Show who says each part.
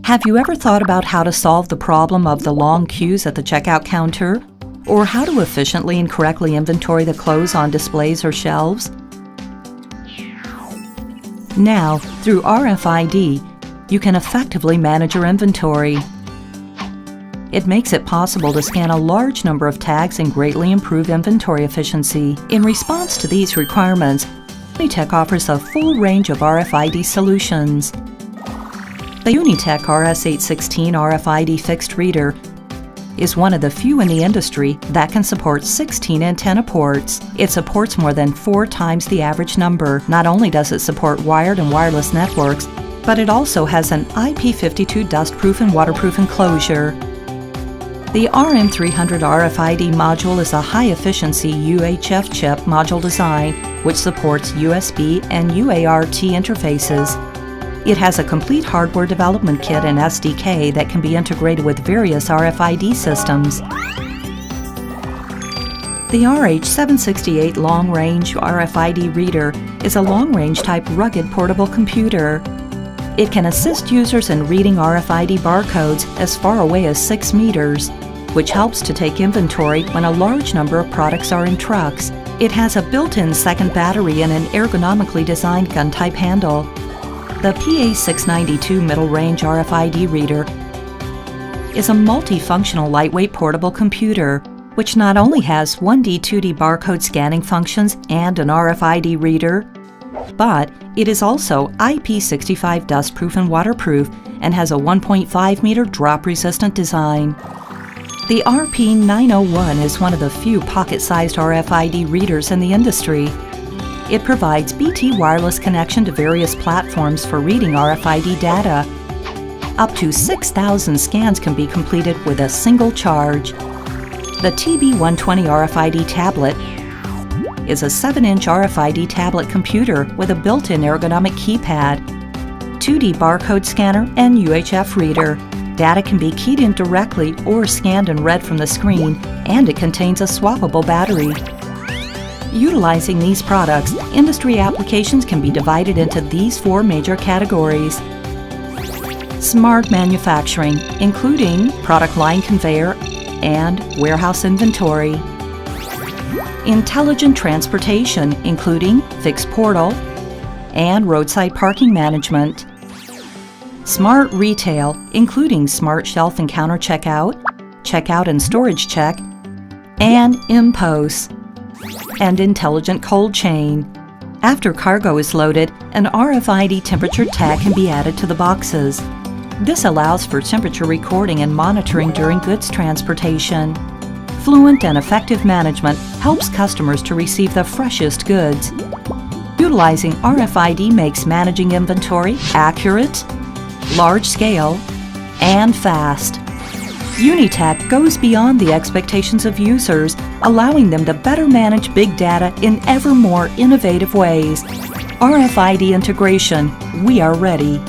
Speaker 1: Have you ever thought about how to solve the problem of the long queues at the checkout counter? Or how to efficiently and correctly inventory the clothes on displays or shelves? Now, through RFID, you can effectively manage your inventory. It makes it possible to scan a large number of tags and greatly improve inventory efficiency. In response to these requirements, Unitech offers a full range of RFID solutions. The Unitech RS816 RFID fixed reader is one of the few in the industry that can support 16 antenna ports. It supports more than 4 times the average number. Not only does it support wired and wireless networks, but it also has an IP52 dust-proof and waterproof enclosure. The RM300 RFID module is a high-efficiency UHF chip module design which supports USB and UART interfaces. It has a complete hardware development kit and SDK that can be integrated with various RFID systems. The RH768 long-range RFID reader is a long-range type rugged portable computer. It can assist users in reading RFID barcodes as far away as 6 meters, which helps to take inventory when a large number of products are in trucks. It has a built-in second battery and an ergonomically designed gun-type handle. The PA692 middle-range RFID reader is a multifunctional lightweight portable computer, which not only has 1D, 2D barcode scanning functions and an RFID reader, but it is also IP65 dustproof and waterproof and has a 1.5 meter drop-resistant design. The RP901 is one of the few pocket-sized RFID readers in the industry. It provides BT wireless connection to various platforms for reading RFID data. Up to 6,000 scans can be completed with a single charge. The TB120 RFID tablet is a 7-inch RFID tablet computer with a built-in ergonomic keypad, 2D barcode scanner, and UHF reader. Data can be keyed in directly or scanned and read from the screen, and it contains a swappable battery. Utilizing these products, industry applications can be divided into these 4 major categories. Smart manufacturing, including product line conveyor and warehouse inventory. Intelligent transportation, including fixed portal and roadside parking management. Smart retail, including smart shelf and counter checkout, checkout and storage check, and IMPOS. And intelligent cold chain. After cargo is loaded, an RFID temperature tag can be added to the boxes. This allows for temperature recording and monitoring during goods transportation. Fluent and effective management helps customers to receive the freshest goods. Utilizing RFID makes managing inventory accurate, large-scale, and fast. Unitech goes beyond the expectations of users, allowing them to better manage big data in ever more innovative ways. RFID integration, we are ready.